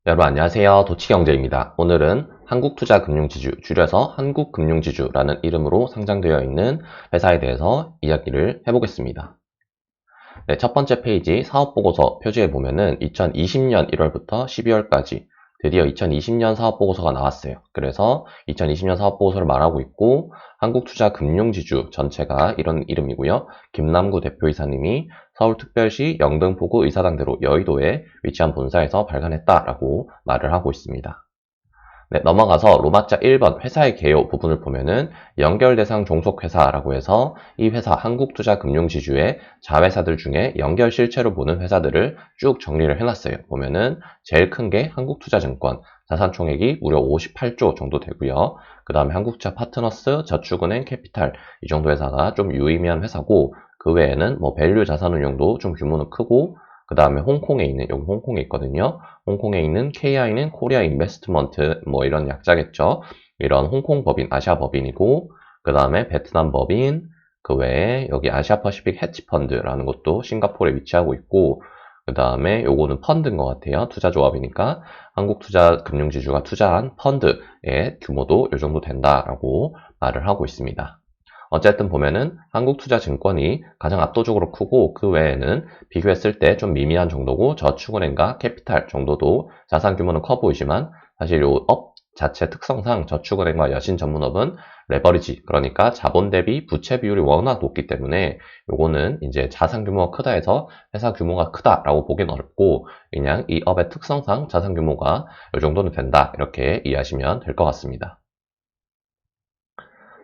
여러분 안녕하세요. 도치경제입니다. 오늘은 한국투자금융지주, 줄여서 한국금융지주라는 이름으로 상장되어 있는 회사에 대해서 이야기를 해보겠습니다. 네, 첫 번째 페이지 사업보고서 표지에 보면은 2020년 1월부터 12월까지 드디어 2020년 사업보고서가 나왔어요. 그래서 2020년 사업보고서를 말하고 있고 한국투자금융지주 전체가 이런 이름이고요. 김남구 대표이사님이 서울특별시 영등포구 의사당대로 여의도에 위치한 본사에서 발간했다라고 말을 하고 있습니다. 네, 넘어가서 로마자 1번 회사의 개요 부분을 보면은 연결대상 종속회사라고 해서 이 회사 한국투자금융지주의 자회사들 중에 연결 실체로 보는 회사들을 쭉 정리를 해놨어요. 보면은 제일 큰 게 한국투자증권, 자산 총액이 무려 58조 정도 되고요. 그 다음에 한국투자 파트너스, 저축은행, 캐피탈 이 정도 회사가 좀 유의미한 회사고 그 외에는 뭐 밸류 자산운용도 좀 규모는 크고 그 다음에 홍콩에 있는 여기 홍콩에 있거든요. 홍콩에 있는 KI는 코리아 인베스트먼트 뭐 이런 약자겠죠. 이런 홍콩 법인, 아시아 법인이고 그 다음에 베트남 법인, 그 외에 여기 아시아 퍼시픽 헤지 펀드라는 것도 싱가포르에 위치하고 있고 그 다음에 요거는 펀드인 것 같아요. 투자조합이니까 한국투자금융지주가 투자한 펀드의 규모도 요 정도 된다라고 말을 하고 있습니다. 어쨌든 보면은 한국투자증권이 가장 압도적으로 크고 그 외에는 비교했을 때 좀 미미한 정도고 저축은행과 캐피탈 정도도 자산 규모는 커 보이지만 사실 요 업 자체 특성상 저축은행과 여신전문업은 레버리지 그러니까 자본 대비 부채 비율이 워낙 높기 때문에 요거는 이제 자산 규모가 크다 해서 회사 규모가 크다라고 보기는 어렵고 그냥 이 업의 특성상 자산 규모가 요 정도는 된다 이렇게 이해하시면 될 것 같습니다.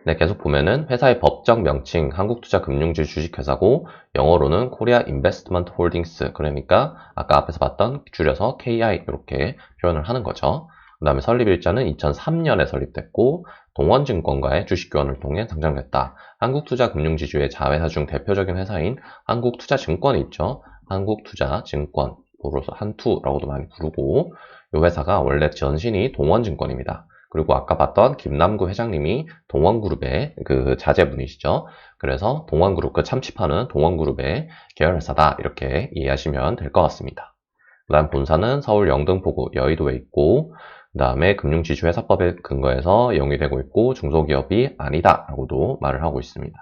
네, 계속 보면은 회사의 법적 명칭 한국투자금융지 주식회사고 영어로는 코리아 인베스트먼트 홀딩스 그러니까 아까 앞에서 봤던 줄여서 KI 이렇게 표현을 하는 거죠. 그 다음에 설립일자는 2003년에 설립됐고 동원증권과의 주식교환을 통해 상장됐다. 한국투자금융지주의 자회사 중 대표적인 회사인 한국투자증권이 있죠. 한국투자증권, 부르서 한투라고도 많이 부르고 이 회사가 원래 전신이 동원증권입니다. 그리고 아까 봤던 김남구 회장님이 동원그룹의 그 자제분이시죠. 그래서 동원그룹, 그 참치파는 동원그룹의 계열회사다. 이렇게 이해하시면 될 것 같습니다. 그 다음 본사는 서울 영등포구 여의도에 있고, 그 다음에 금융지주회사법에 근거해서 영위되고 있고, 중소기업이 아니다라고도 말을 하고 있습니다.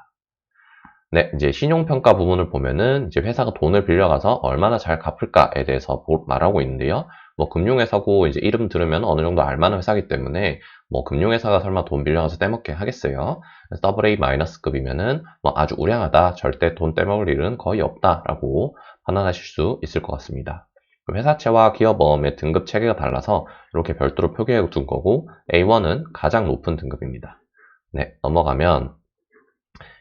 네, 이제 신용평가 부분을 보면은 이제 회사가 돈을 빌려가서 얼마나 잘 갚을까에 대해서 말하고 있는데요. 뭐 금융회사고 이제 이름 들으면 어느 정도 알만한 회사이기 때문에 뭐 금융회사가 설마 돈 빌려가서 떼먹게 하겠어요. AA-급이면은 뭐 아주 우량하다, 절대 돈 떼먹을 일은 거의 없다라고 판단하실 수 있을 것 같습니다. 회사채와 기업어음의 등급 체계가 달라서 이렇게 별도로 표기해 둔 거고 A1은 가장 높은 등급입니다. 네, 넘어가면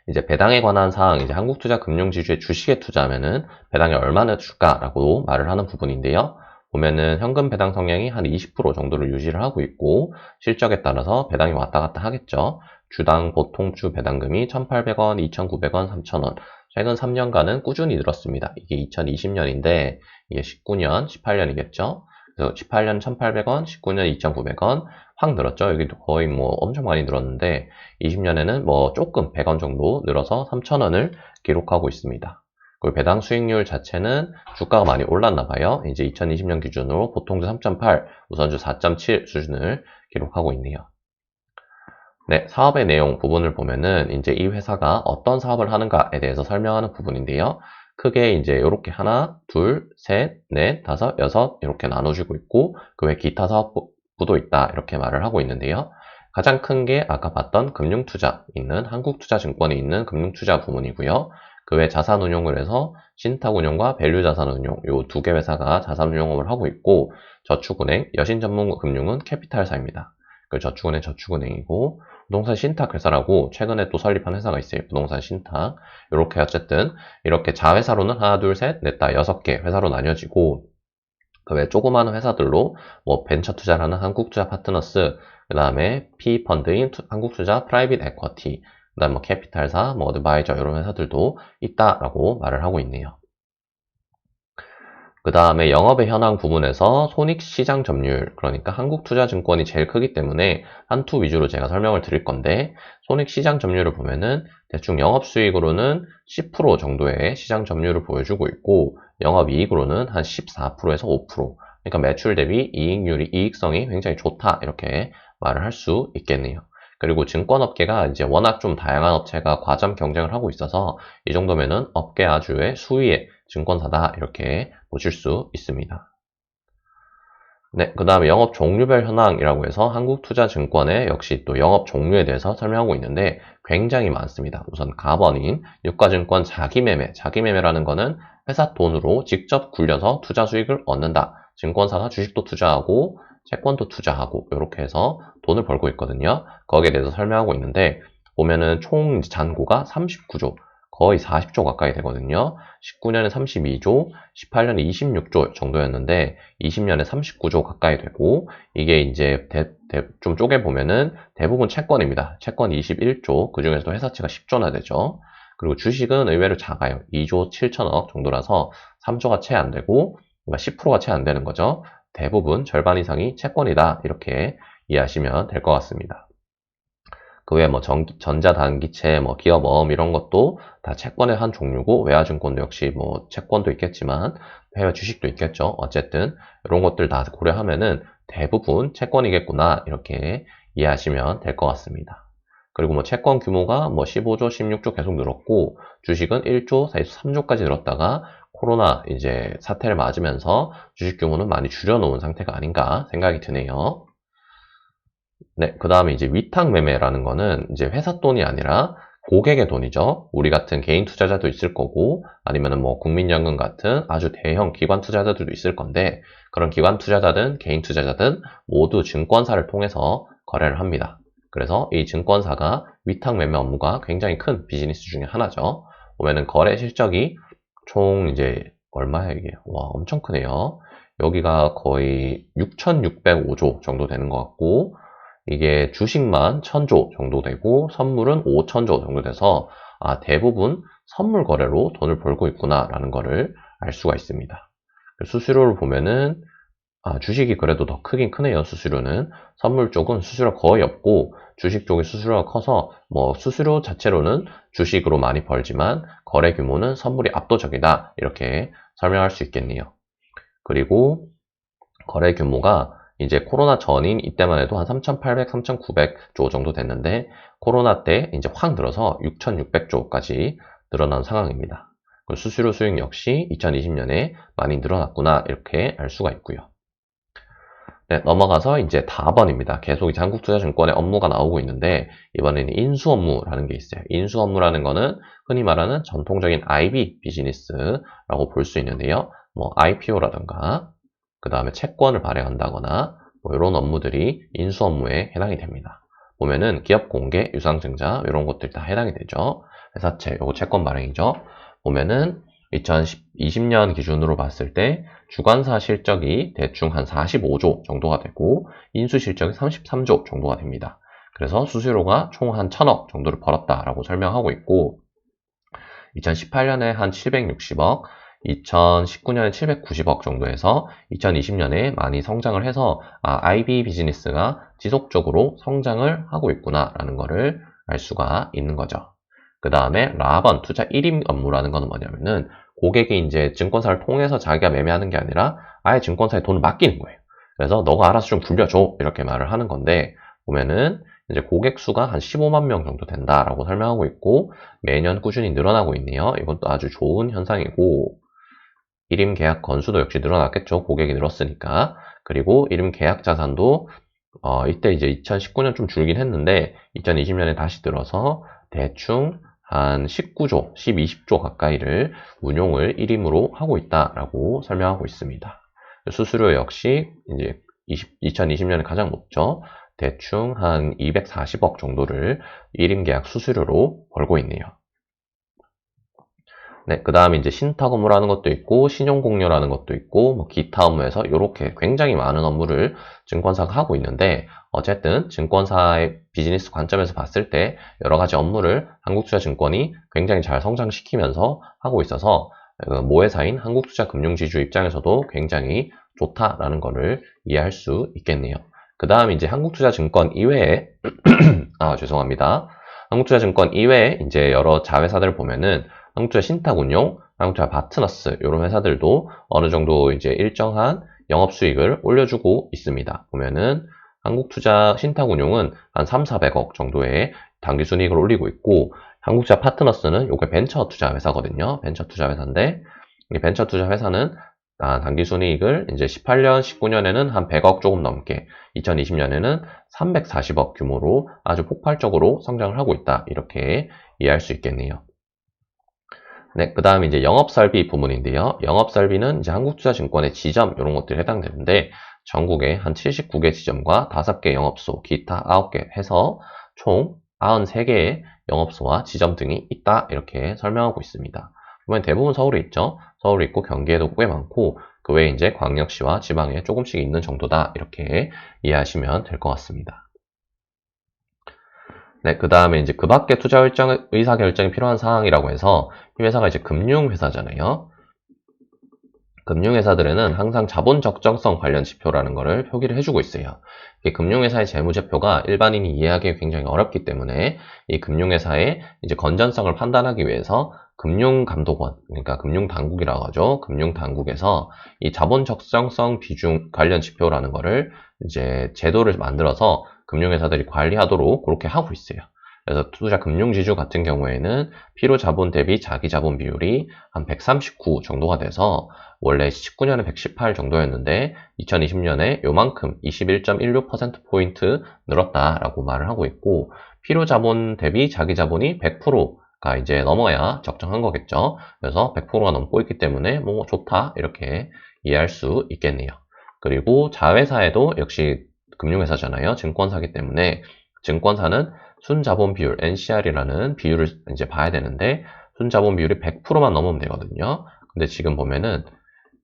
이제 배당에 관한 사항, 이제 한국투자금융지주의 주식에 투자하면은 배당이 얼마나 줄까라고 말을 하는 부분인데요. 보면은 현금 배당 성향이 한 20% 정도를 유지를 하고 있고 실적에 따라서 배당이 왔다 갔다 하겠죠. 주당 보통주 배당금이 1,800원, 2,900원, 3,000원. 최근 3년간은 꾸준히 늘었습니다. 이게 2020년인데 이게 19년, 18년이겠죠. 그래서 18년 1,800원, 19년 2,900원 확 늘었죠. 여기도 거의 뭐 엄청 많이 늘었는데 20년에는 뭐 조금 100원 정도 늘어서 3,000원을 기록하고 있습니다. 그리고 배당 수익률 자체는 주가가 많이 올랐나 봐요. 이제 2020년 기준으로 보통주 3.8, 우선주 4.7 수준을 기록하고 있네요. 네, 사업의 내용 부분을 보면은 이제 이 회사가 어떤 사업을 하는가에 대해서 설명하는 부분인데요. 크게 이제 이렇게 하나, 둘, 셋, 넷, 다섯, 여섯 이렇게 나눠주고 있고 그 외 기타 사업부도 있다 이렇게 말을 하고 있는데요. 가장 큰 게 아까 봤던 금융투자 있는 한국투자증권에 있는 금융투자 부문이고요. 그 외 자산운용을 해서 신탁운용과 밸류자산운용 요 두 개 회사가 자산운용을 하고 있고 저축은행, 여신전문금융은 캐피탈사입니다. 그 저축은행 저축은행이고 부동산 신탁 회사라고 최근에 또 설립한 회사가 있어요. 부동산 신탁. 이렇게 어쨌든 이렇게 자회사로는 하나, 둘, 셋, 넷, 다 6개 회사로 나뉘어지고 그 외 조그마한 회사들로 뭐 벤처 투자를 하는 한국투자 파트너스, 그 다음에 PE펀드인 한국투자 프라이빗 에쿼티, 그 다음에 뭐 캐피탈사, 뭐 어드바이저 이런 회사들도 있다라고 말을 하고 있네요. 그 다음에 영업의 현황 부분에서 손익시장 점유율, 그러니까 한국투자증권이 제일 크기 때문에 한투 위주로 제가 설명을 드릴 건데 손익시장 점유율을 보면은 대충 영업수익으로는 10% 정도의 시장 점유율을 보여주고 있고 영업이익으로는 한 14%에서 5%. 그러니까 매출 대비 이익률이, 이익성이 굉장히 좋다. 이렇게 말을 할 수 있겠네요. 그리고 증권업계가 이제 워낙 좀 다양한 업체가 과점 경쟁을 하고 있어서 이 정도면은 업계 아주의 수위의 증권사다. 이렇게 보실 수 있습니다. 네, 그 다음에 영업 종류별 현황이라고 해서 한국투자증권의 역시 또 영업 종류에 대해서 설명하고 있는데 굉장히 많습니다. 우선 가번인 유가증권 자기매매. 자기매매라는 거는 회사 돈으로 직접 굴려서 투자 수익을 얻는다. 증권사가 주식도 투자하고 채권도 투자하고 이렇게 해서 돈을 벌고 있거든요. 거기에 대해서 설명하고 있는데 보면은 총 잔고가 39조, 거의 40조 가까이 되거든요. 19년에 32조, 18년에 26조 정도였는데 20년에 39조 가까이 되고 이게 이제 좀 쪼개보면은 대부분 채권입니다. 채권 21조, 그 중에서도 회사채가 10조나 되죠. 그리고 주식은 의외로 작아요. 2조 7천억 정도라서 3조가 채 안 되고 10%가 채 안 되는 거죠. 대부분 절반 이상이 채권이다. 이렇게 이해하시면 될 것 같습니다. 그 외에 뭐 전자단기채, 뭐 기업어음 이런 것도 다 채권의 한 종류고 외화증권도 역시 뭐 채권도 있겠지만 해외 주식도 있겠죠. 어쨌든 이런 것들 다 고려하면은 대부분 채권이겠구나 이렇게 이해하시면 될 것 같습니다. 그리고 뭐 채권 규모가 뭐 15조, 16조 계속 늘었고 주식은 1조, 3조까지 늘었다가 코로나 이제 사태를 맞으면서 주식 규모는 많이 줄여놓은 상태가 아닌가 생각이 드네요. 네, 그 다음에 이제 위탁 매매라는 거는 이제 회사 돈이 아니라 고객의 돈이죠. 우리 같은 개인 투자자도 있을 거고 아니면은 뭐 국민연금 같은 아주 대형 기관 투자자들도 있을 건데 그런 기관 투자자든 개인 투자자든 모두 증권사를 통해서 거래를 합니다. 그래서 이 증권사가 위탁 매매 업무가 굉장히 큰 비즈니스 중에 하나죠. 보면은 거래 실적이 총 이제 얼마야 이게? 와, 엄청 크네요. 여기가 거의 6,605조 정도 되는 것 같고 이게 주식만 1,000조 정도 되고 선물은 5,000조 정도 돼서 대부분 선물 거래로 돈을 벌고 있구나라는 거를 알 수가 있습니다. 수수료를 보면은 주식이 그래도 더 크긴 크네요. 수수료는 선물 쪽은 수수료 거의 없고 주식 쪽의 수수료가 커서 뭐 수수료 자체로는 주식으로 많이 벌지만 거래 규모는 선물이 압도적이다 이렇게 설명할 수 있겠네요. 그리고 거래 규모가 이제 코로나 전인 이때만 해도 한 3,800, 3,900조 정도 됐는데 코로나 때 이제 확 늘어서 6,600조까지 늘어난 상황입니다. 수수료 수익 역시 2020년에 많이 늘어났구나 이렇게 알 수가 있고요. 네, 넘어가서 이제 다번입니다. 계속 이제 한국투자증권의 업무가 나오고 있는데 이번에는 인수 업무라는 게 있어요. 인수 업무라는 거는 흔히 말하는 전통적인 IB 비즈니스라고 볼 수 있는데요. 뭐 IPO라든가 그 다음에 채권을 발행한다거나 뭐 이런 업무들이 인수 업무에 해당이 됩니다. 보면은 기업 공개, 유상증자 이런 것들이 다 해당이 되죠. 회사채, 요거 채권 발행이죠. 보면은 2020년 기준으로 봤을 때 주관사 실적이 대충 한 45조 정도가 되고 인수 실적이 33조 정도가 됩니다. 그래서 수수료가 총 한 1,000억 정도를 벌었다라고 설명하고 있고 2018년에 한 760억, 2019년에 790억 정도에서 2020년에 많이 성장을 해서 IB 비즈니스가 지속적으로 성장을 하고 있구나라는 것을 알 수가 있는 거죠. 그 다음에 라번, 투자 1임 업무라는 거는 뭐냐면은 고객이 이제 증권사를 통해서 자기가 매매하는 게 아니라 아예 증권사에 돈을 맡기는 거예요. 그래서 너가 알아서 좀 굴려줘 이렇게 말을 하는 건데 보면은 이제 고객 수가 한 15만 명 정도 된다라고 설명하고 있고 매년 꾸준히 늘어나고 있네요. 이것도 아주 좋은 현상이고 1임 계약 건수도 역시 늘어났겠죠. 고객이 늘었으니까. 그리고 1임 계약 자산도 이때 이제 2019년 좀 줄긴 했는데 2020년에 다시 들어서 대충 한 19조, 20조 가까이를 운용을 1임으로 하고 있다라고 설명하고 있습니다. 수수료 역시 이제 2020년에 가장 높죠. 대충 한 240억 정도를 1임 계약 수수료로 벌고 있네요. 네, 그 다음에 이제 신탁 업무라는 것도 있고, 신용공여라는 것도 있고, 뭐 기타 업무에서 이렇게 굉장히 많은 업무를 증권사가 하고 있는데, 어쨌든 증권사의 비즈니스 관점에서 봤을 때 여러 가지 업무를 한국투자증권이 굉장히 잘 성장시키면서 하고 있어서 모회사인 한국투자금융지주 입장에서도 굉장히 좋다라는 것을 이해할 수 있겠네요. 그 다음 이제 한국투자증권 이외에 죄송합니다. 한국투자증권 이외에 이제 여러 자회사들 보면은 한국투자 신탁운용, 한국투자 파트너스 이런 회사들도 어느 정도 이제 일정한 영업수익을 올려주고 있습니다. 보면은 한국투자 신탁운용은 한 3, 400억 정도의 당기순이익을 올리고 있고, 한국투자 파트너스는 요게 벤처투자 회사거든요. 벤처투자 회사인데, 이 벤처투자 회사는 당기순이익을 이제 18년, 19년에는 한 100억 조금 넘게, 2020년에는 340억 규모로 아주 폭발적으로 성장을 하고 있다. 이렇게 이해할 수 있겠네요. 네, 그 다음에 이제 영업설비 부문인데요. 영업설비는 이제 한국투자증권의 지점, 이런 것들이 해당되는데, 전국에 한 79개 지점과 5개 영업소, 기타 9개 해서 총 93개의 영업소와 지점 등이 있다. 이렇게 설명하고 있습니다. 보면 대부분 서울에 있죠. 서울에 있고 경기에도 꽤 많고, 그 외에 이제 광역시와 지방에 조금씩 있는 정도다. 이렇게 이해하시면 될 것 같습니다. 네, 그 다음에 이제 그 밖에 투자 의사 결정이 필요한 상황이라고 해서, 이 회사가 이제 금융회사잖아요. 금융회사들에는 항상 자본 적정성 관련 지표라는 거를 표기를 해주고 있어요. 이 금융회사의 재무제표가 일반인이 이해하기 굉장히 어렵기 때문에 이 금융회사의 이제 건전성을 판단하기 위해서 금융감독원, 그러니까 금융당국이라고 하죠. 금융당국에서 이 자본 적정성 비중 관련 지표라는 거를 이제 제도를 만들어서 금융회사들이 관리하도록 그렇게 하고 있어요. 그래서 투자 금융지주 같은 경우에는 필요자본 대비 자기자본 비율이 한 139 정도가 돼서 원래 19년에 118 정도였는데 2020년에 요만큼 21.16%포인트 늘었다라고 말을 하고 있고, 필요자본 대비 자기자본이 100%가 이제 넘어야 적정한 거겠죠. 그래서 100%가 넘고 있기 때문에 뭐 좋다 이렇게 이해할 수 있겠네요. 그리고 자회사에도 역시 금융회사잖아요. 증권사기 때문에 증권사는 순자본 비율, NCR이라는 비율을 이제 봐야 되는데, 순자본 비율이 100%만 넘으면 되거든요. 근데 지금 보면은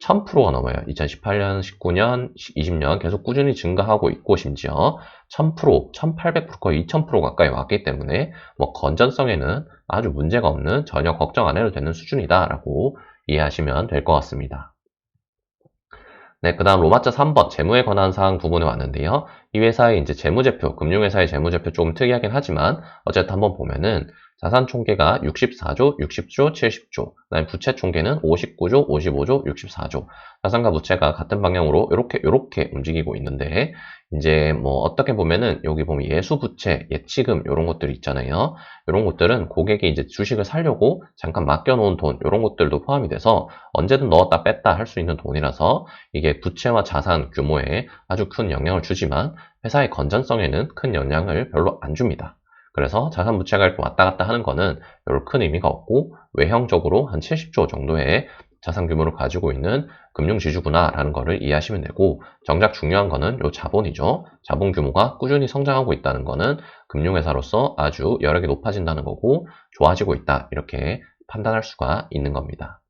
1000%가 넘어요. 2018년, 19년, 20년 계속 꾸준히 증가하고 있고, 심지어 1000%, 1800%, 거의 2000% 가까이 왔기 때문에 뭐 건전성에는 아주 문제가 없는, 전혀 걱정 안 해도 되는 수준이다라고 이해하시면 될 것 같습니다. 네, 그 다음 로마자 3번 재무에 관한 사항 부분에 왔는데요. 이 회사의 이제 재무제표, 금융회사의 재무제표 조금 특이하긴 하지만 어쨌든 한번 보면은 자산 총계가 64조, 60조, 70조, 그다음에 부채 총계는 59조, 55조, 64조. 자산과 부채가 같은 방향으로 이렇게 움직이고 있는데, 이제 뭐 어떻게 보면은 여기 보면 예수부채, 예치금 이런 것들이 있잖아요. 이런 것들은 고객이 이제 주식을 사려고 잠깐 맡겨놓은 돈, 이런 것들도 포함이 돼서 언제든 넣었다 뺐다 할 수 있는 돈이라서 이게 부채와 자산 규모에 아주 큰 영향을 주지만 회사의 건전성에는 큰 영향을 별로 안 줍니다. 그래서 자산 부채가 이렇게 왔다 갔다 하는 거는 별로 큰 의미가 없고, 외형적으로 한 70조 정도의 자산 규모를 가지고 있는 금융지주구나라는 거를 이해하시면 되고, 정작 중요한 거는 요 자본이죠. 자본 규모가 꾸준히 성장하고 있다는 거는 금융회사로서 아주 여력이 높아진다는 거고, 좋아지고 있다 이렇게 판단할 수가 있는 겁니다.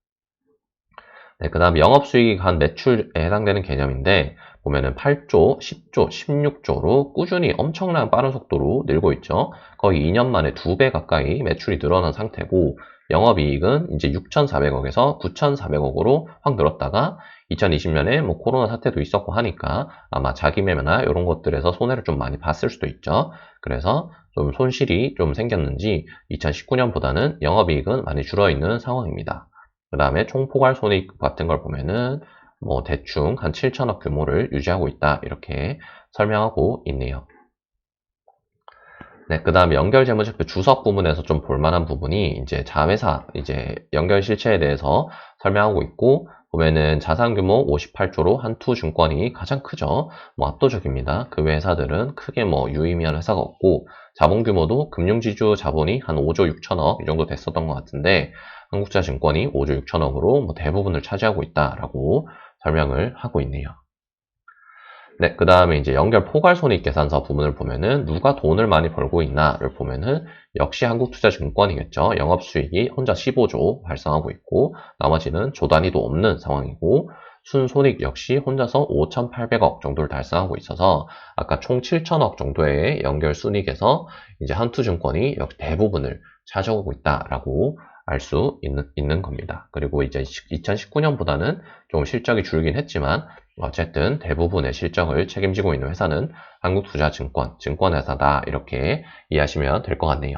네, 그 다음 영업수익이 간 매출에 해당되는 개념인데, 보면은 8조, 10조, 16조로 꾸준히 엄청난 빠른 속도로 늘고 있죠. 거의 2년 만에 2배 가까이 매출이 늘어난 상태고, 영업이익은 이제 6,400억에서 9,400억으로 확 늘었다가 2020년에 뭐 코로나 사태도 있었고 하니까 아마 자기 매매나 이런 것들에서 손해를 좀 많이 봤을 수도 있죠. 그래서 좀 손실이 좀 생겼는지 2019년보다는 영업이익은 많이 줄어있는 상황입니다. 그 다음에 총포괄 손익 같은 걸 보면은 뭐 대충 한 7천억 규모를 유지하고 있다 이렇게 설명하고 있네요. 네, 그 다음에 연결 재무제표 주석 부분에서 좀 볼만한 부분이 이제 자회사 이제 연결 실체에 대해서 설명하고 있고, 보면은 자산 규모 58조로 한투증권이 가장 크죠. 뭐 압도적입니다. 그 외 회사들은 크게 뭐 유의미한 회사가 없고, 자본 규모도 금융지주 자본이 한 5조 6천억 이 정도 됐었던 것 같은데, 한국투자증권이 5조 6천억으로 뭐 대부분을 차지하고 있다라고 설명을 하고 있네요. 네, 그 다음에 이제 연결 포괄손익 계산서 부분을 보면은 누가 돈을 많이 벌고 있나를 보면은 역시 한국투자증권이겠죠. 영업수익이 혼자 15조 발생하고 있고, 나머지는 조 단위도 없는 상황이고, 순손익 역시 혼자서 5,800억 정도를 달성하고 있어서 아까 총 7천억 정도의 연결 순익에서 이제 한투증권이 역시 대부분을 차지하고 있다라고 알 수 있는 겁니다. 그리고 이제 2019년보다는 좀 실적이 줄긴 했지만 어쨌든 대부분의 실적을 책임지고 있는 회사는 한국투자증권, 증권회사다 이렇게 이해하시면 될 것 같네요.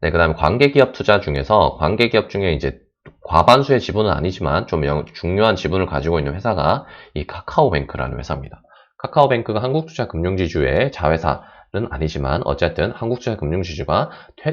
네, 그 다음에 관계기업 투자 중에서 관계기업 중에 이제 과반수의 지분은 아니지만 좀 중요한 지분을 가지고 있는 회사가 이 카카오뱅크라는 회사입니다. 카카오뱅크가 한국투자금융지주의 자회사는 아니지만 어쨌든 한국투자금융지주가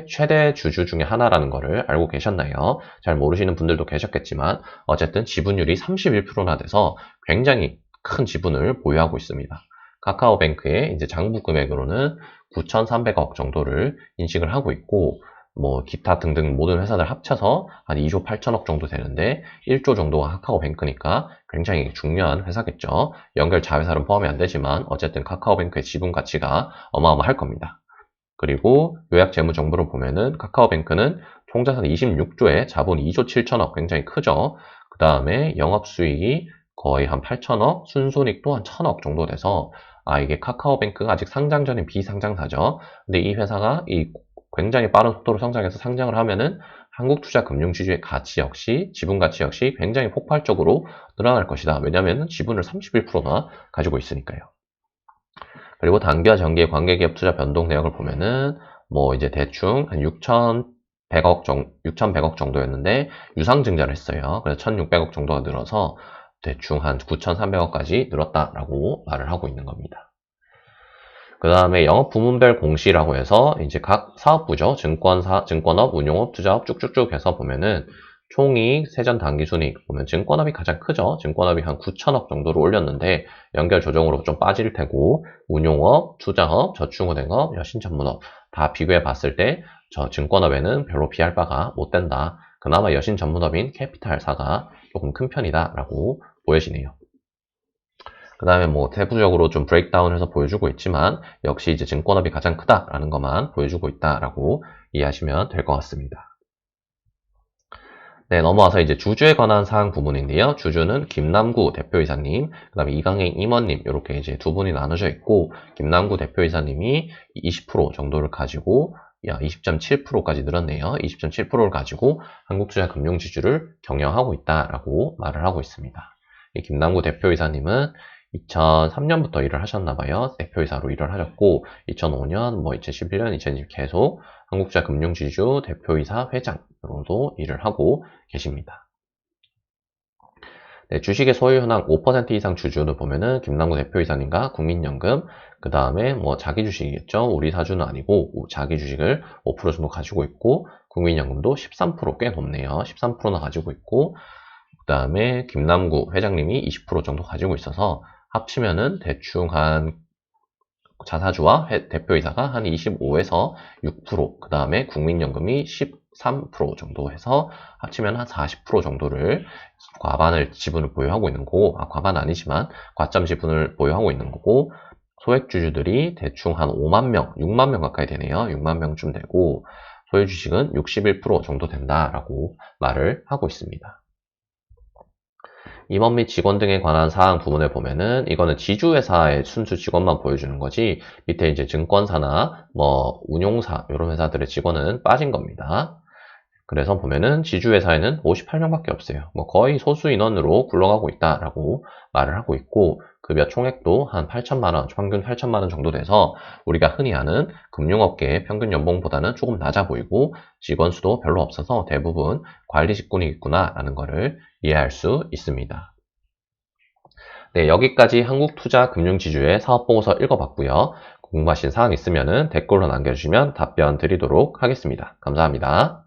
최대 주주 중에 하나라는 것을 알고 계셨나요? 잘 모르시는 분들도 계셨겠지만 어쨌든 지분율이 31%나 돼서 굉장히 큰 지분을 보유하고 있습니다. 카카오뱅크의 이제 장부 금액으로는 9,300억 정도를 인식을 하고 있고 뭐 기타 등등 모든 회사들 합쳐서 한 2조 8천억 정도 되는데 1조 정도가 카카오뱅크니까 굉장히 중요한 회사겠죠. 연결 자회사는 포함이 안 되지만 어쨌든 카카오뱅크의 지분 가치가 어마어마할 겁니다. 그리고 요약 재무 정보를 보면은 카카오뱅크는 총자산 26조에 자본 2조 7천억 굉장히 크죠. 그 다음에 영업수익이 거의 한 8천억, 순손익도 한 1천억 정도 돼서 이게 카카오뱅크가 아직 상장 전인 비상장사죠. 근데 이 회사가 굉장히 빠른 속도로 성장해서 상장을 하면은 한국투자금융지주의 가치 역시, 지분 가치 역시 굉장히 폭발적으로 늘어날 것이다. 왜냐하면 지분을 31%나 가지고 있으니까요. 그리고 단기와 장기의 관계기업 투자 변동 내역을 보면은 뭐 이제 대충 한 6,100억 정도였는데 유상증자를 했어요. 그래서 1,600억 정도가 늘어서 대충 한 9,300억까지 늘었다라고 말을 하고 있는 겁니다. 그 다음에 영업 부문별 공시라고 해서 이제 각 사업부죠. 증권사, 증권업, 운용업, 투자업 쭉쭉쭉 해서 보면은 총이익, 세전 당기순이익 보면 증권업이 가장 크죠. 증권업이 한 9천억 정도로 올렸는데 연결 조정으로 좀 빠질 테고 운용업, 투자업, 저축은행업, 여신전문업 다 비교해 봤을 때 저 증권업에는 별로 비할 바가 못 된다. 그나마 여신전문업인 캐피탈사가 조금 큰 편이다라고 보여지네요. 그 다음에 뭐 세부적으로 좀 브레이크다운해서 보여주고 있지만 역시 이제 증권업이 가장 크다라는 것만 보여주고 있다라고 이해하시면 될 것 같습니다. 네, 넘어와서 이제 주주에 관한 사항 부분인데요. 주주는 김남구 대표이사님, 그 다음에 이강행 임원님, 이렇게 이제 두 분이 나눠져 있고, 김남구 대표이사님이 20% 정도를 가지고, 20.7%까지 늘었네요. 20.7%를 가지고 한국투자금융지주를 경영하고 있다라고 말을 하고 있습니다. 이 김남구 대표이사님은 2003년부터 일을 하셨나봐요. 대표이사로 일을 하셨고, 2005년, 뭐 2011년, 2020 계속 한국투자금융지주 대표이사 회장으로도 일을 하고 계십니다. 네, 주식의 소유 현황 5% 이상 주주를 보면은 김남구 대표이사님과 국민연금, 그 다음에 뭐 자기 주식이겠죠. 우리 사주는 아니고 자기 주식을 5% 정도 가지고 있고, 국민연금도 13%꽤 높네요. 13%나 가지고 있고, 그 다음에 김남구 회장님이 20% 정도 가지고 있어서 합치면은 대충 한 자사주와 대표이사가 한 25에서 6%, 그 다음에 국민연금이 13% 정도 해서 합치면 한 40% 정도를 과반을 지분을 보유하고 있는 거고, 과반 아니지만 과점 지분을 보유하고 있는 거고, 소액주주들이 대충 한 5만 명, 6만 명 가까이 되네요. 6만 명쯤 되고, 소유주식은 61% 정도 된다라고 말을 하고 있습니다. 임원 및 직원 등에 관한 사항 부분을 보면은 이거는 지주회사의 순수 직원만 보여주는 거지 밑에 이제 증권사나 뭐 운용사 이런 회사들의 직원은 빠진 겁니다. 그래서 보면은 지주회사에는 58명밖에 없어요. 뭐 거의 소수 인원으로 굴러가고 있다라고 말을 하고 있고 급여 총액도 한 8천만 원, 평균 8천만 원 정도 돼서 우리가 흔히 아는 금융업계의 평균 연봉보다는 조금 낮아 보이고 직원 수도 별로 없어서 대부분 관리 직군이겠구나라는 거를 이해할 수 있습니다. 네, 여기까지 한국투자금융지주의 사업보고서 읽어봤고요. 궁금하신 사항 있으면 댓글로 남겨주시면 답변 드리도록 하겠습니다. 감사합니다.